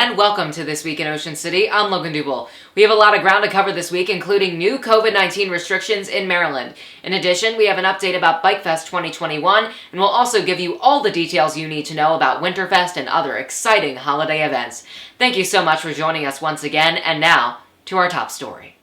and welcome to This Week in Ocean City. I'm Logan Duble. We have a lot of ground to cover this week, including new COVID-19 restrictions in Maryland. In addition, we have an update about BikeFest 2021, and we'll also give you all the details you need to know about Winterfest and other exciting holiday events. Thank you so much for joining us once again, and now to our top story.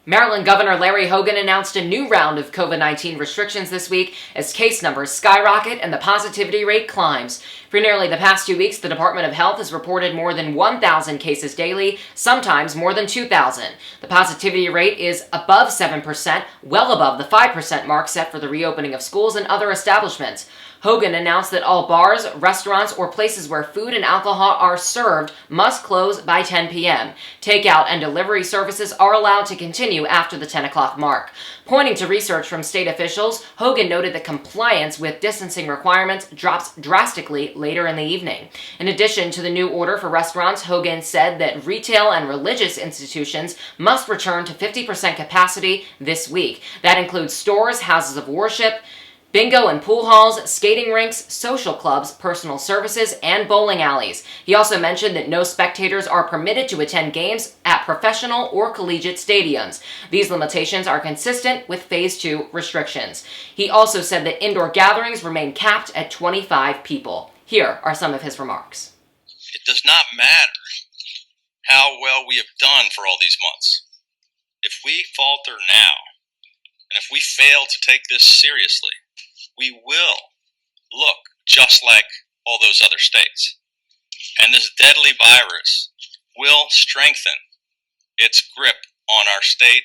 Maryland Governor Larry Hogan announced a new round of COVID-19 restrictions this week as case numbers skyrocket and the positivity rate climbs. For nearly the past 2 weeks, the Department of Health has reported more than 1,000 cases daily, sometimes more than 2,000. The positivity rate is above 7%, well above the 5% mark set for the reopening of schools and other establishments. Hogan announced that all bars, restaurants, or places where food and alcohol are served must close by 10 p.m. Takeout and delivery services are allowed to continue after the 10 o'clock mark. Pointing to research from state officials, Hogan noted that compliance with distancing requirements drops drastically later in the evening. In addition to the new order for restaurants, Hogan said that retail and religious institutions must return to 50% capacity this week. That includes stores, houses of worship, bingo and pool halls, skating rinks, social clubs, personal services, and bowling alleys. He also mentioned that no spectators are permitted to attend games at professional or collegiate stadiums. These limitations are consistent with Phase 2 restrictions. He also said that indoor gatherings remain capped at 25 people. Here are some of his remarks. It does not matter how well we have done for all these months. If we falter now, and if we fail to take this seriously, we will look just like all those other states. And this deadly virus will strengthen its grip on our state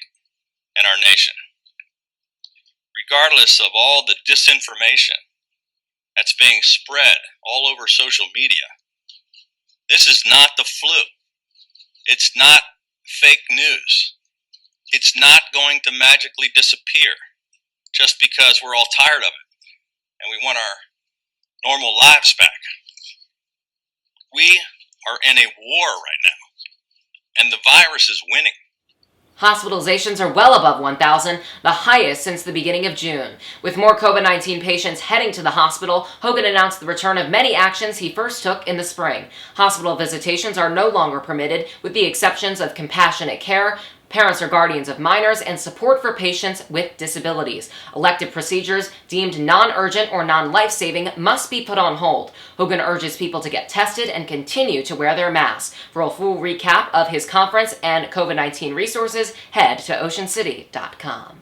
and our nation. Regardless of all the disinformation that's being spread all over social media, this is not the flu. It's not fake news. It's not going to magically disappear just because we're all tired of it and we want our normal lives back. We are in a war right now, and the virus is winning. Hospitalizations are well above 1,000, the highest since the beginning of June. With more COVID-19 patients heading to the hospital, Hogan announced the return of many actions he first took in the spring. Hospital visitations are no longer permitted, with the exceptions of compassionate care, parents or guardians of minors, and support for patients with disabilities. Elective procedures deemed non-urgent or non-life-saving must be put on hold. Hogan urges people to get tested and continue to wear their masks. For a full recap of his conference and COVID-19 resources, head to oceancity.com.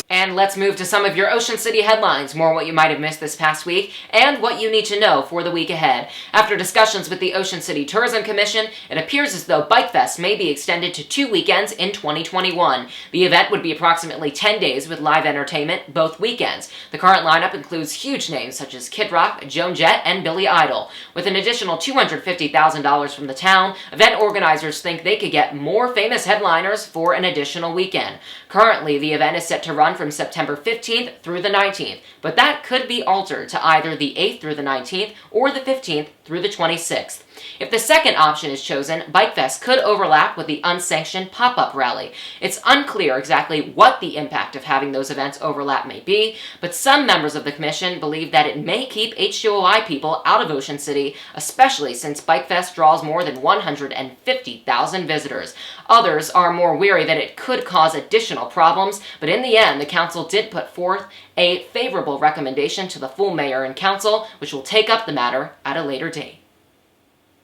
And let's move to some of your Ocean City headlines, more what you might have missed this past week, and what you need to know for the week ahead. After discussions with the Ocean City Tourism Commission, it appears as though BikeFest may be extended to 2 weekends in 2021. The event would be approximately 10 days with live entertainment both weekends. The current lineup includes huge names such as Kid Rock, Joan Jett, and Billy Idol. With an additional $250,000 from the town, event organizers think they could get more famous headliners for an additional weekend. Currently, the event is set to run from September 15th through the 19th, but that could be altered to either the 8th through the 19th or the 15th through the 26th. If the second option is chosen, BikeFest could overlap with the unsanctioned pop-up rally. It's unclear exactly what the impact of having those events overlap may be, but some members of the commission believe that it may keep H2OI people out of Ocean City, especially since BikeFest draws more than 150,000 visitors. Others are more weary that it could cause additional problems, but in the end, the council did put forth a favorable recommendation to the full mayor and council, which will take up the matter at a later date.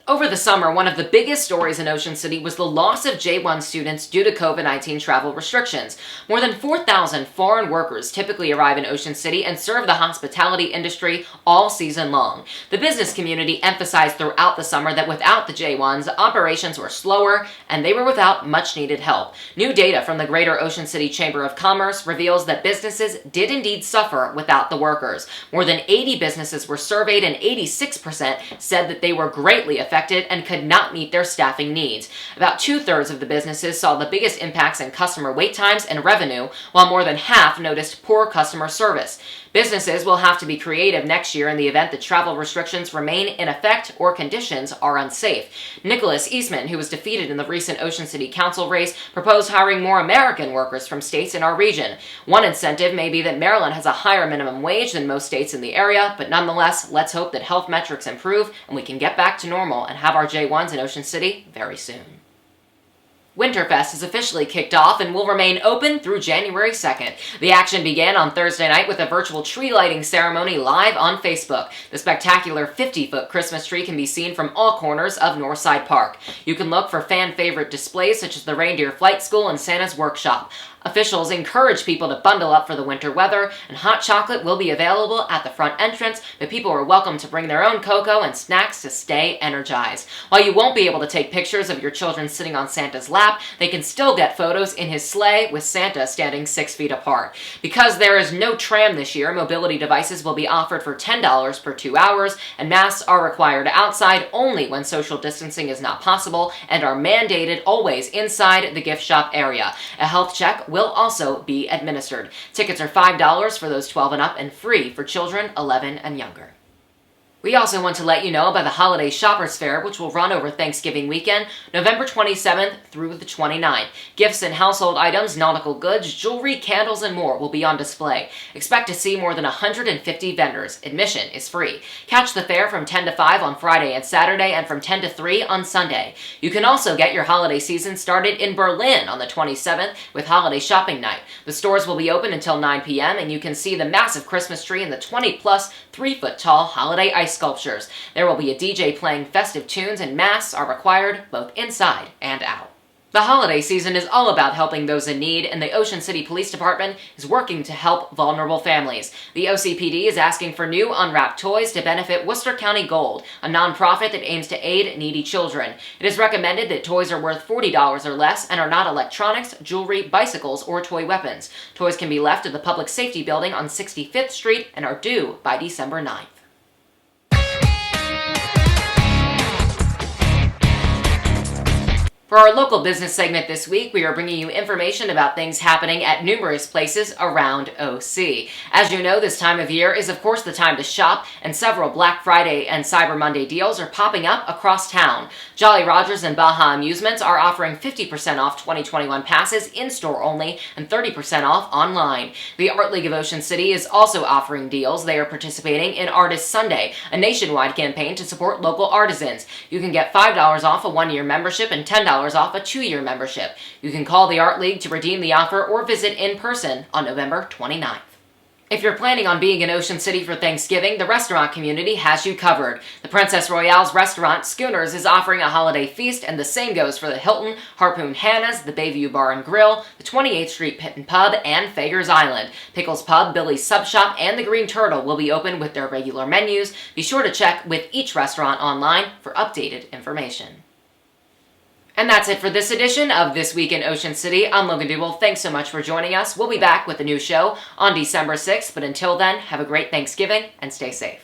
Over the summer, one of the biggest stories in Ocean City was the loss of J1 students due to COVID-19 travel restrictions. More than 4,000 foreign workers typically arrive in Ocean City and serve the hospitality industry all season long. The business community emphasized throughout the summer that without the J1s, operations were slower and they were without much-needed help. New data from the Greater Ocean City Chamber of Commerce reveals that businesses did indeed suffer without the workers. More than 80 businesses were surveyed and 86% said that they were greatly affected and could not meet their staffing needs. About 2/3 of the businesses saw the biggest impacts in customer wait times and revenue, while more than half noticed poor customer service. Businesses will have to be creative next year in the event that travel restrictions remain in effect or conditions are unsafe. Nicholas Eastman, who was defeated in the recent Ocean City Council race, proposed hiring more American workers from states in our region. One incentive may be that Maryland has a higher minimum wage than most states in the area, but nonetheless, let's hope that health metrics improve and we can get back to normal and have our J1s in Ocean City very soon. Winterfest is officially kicked off and will remain open through January 2nd. The action began on Thursday night with a virtual tree lighting ceremony live on Facebook. The spectacular 50-foot Christmas tree can be seen from all corners of Northside Park. You can look for fan-favorite displays such as the Reindeer Flight School and Santa's Workshop. Officials encourage people to bundle up for the winter weather, and hot chocolate will be available at the front entrance, but people are welcome to bring their own cocoa and snacks to stay energized. While you won't be able to take pictures of your children sitting on Santa's lap, they can still get photos in his sleigh with Santa standing 6 feet apart. Because there is no tram this year, mobility devices will be offered for $10 per 2 hours, and masks are required outside only when social distancing is not possible and are mandated always inside the gift shop area. A health check will also be administered. Tickets are $5 for those 12 and up and free for children 11 and younger. We also want to let you know about the Holiday Shoppers Fair, which will run over Thanksgiving weekend, November 27th through the 29th. Gifts and household items, nautical goods, jewelry, candles, and more will be on display. Expect to see more than 150 vendors. Admission is free. Catch the fair from 10 to 5 on Friday and Saturday and from 10 to 3 on Sunday. You can also get your holiday season started in Berlin on the 27th with Holiday Shopping Night. The stores will be open until 9 p.m. and you can see the massive Christmas tree and the 20-plus 3-foot-tall holiday ice sculptures. There will be a DJ playing festive tunes and masks are required both inside and out. The holiday season is all about helping those in need, and the Ocean City Police Department is working to help vulnerable families. The OCPD is asking for new unwrapped toys to benefit Worcester County Gold, a nonprofit that aims to aid needy children. It is recommended that toys are worth $40 or less and are not electronics, jewelry, bicycles, or toy weapons. Toys can be left at the Public Safety Building on 65th Street and are due by December 9th. For our local business segment this week, we are bringing you information about things happening at numerous places around OC. As you know, this time of year is of course the time to shop, and several Black Friday and Cyber Monday deals are popping up across town. Jolly Rogers and Baja Amusements are offering 50% off 2021 passes in-store only and 30% off online. The Art League of Ocean City is also offering deals. They are participating in Artist Sunday, a nationwide campaign to support local artisans. You can get $5 off a 1-year membership and $10 off a 2-year membership. You can call the Art League to redeem the offer or visit in person on November 29th. If you're planning on being in Ocean City for Thanksgiving, the restaurant community has you covered. The Princess Royale's restaurant, Schooners, is offering a holiday feast, and the same goes for the Hilton, Harpoon Hannah's, the Bayview Bar and Grill, the 28th Street Pit and Pub, and Fager's Island. Pickles Pub, Billy's Sub Shop, and the Green Turtle will be open with their regular menus. Be sure to check with each restaurant online for updated information. And that's it for this edition of This Week in Ocean City. I'm Logan Dubel. Thanks so much for joining us. We'll be back with a new show on December 6th, but until then, have a great Thanksgiving and stay safe.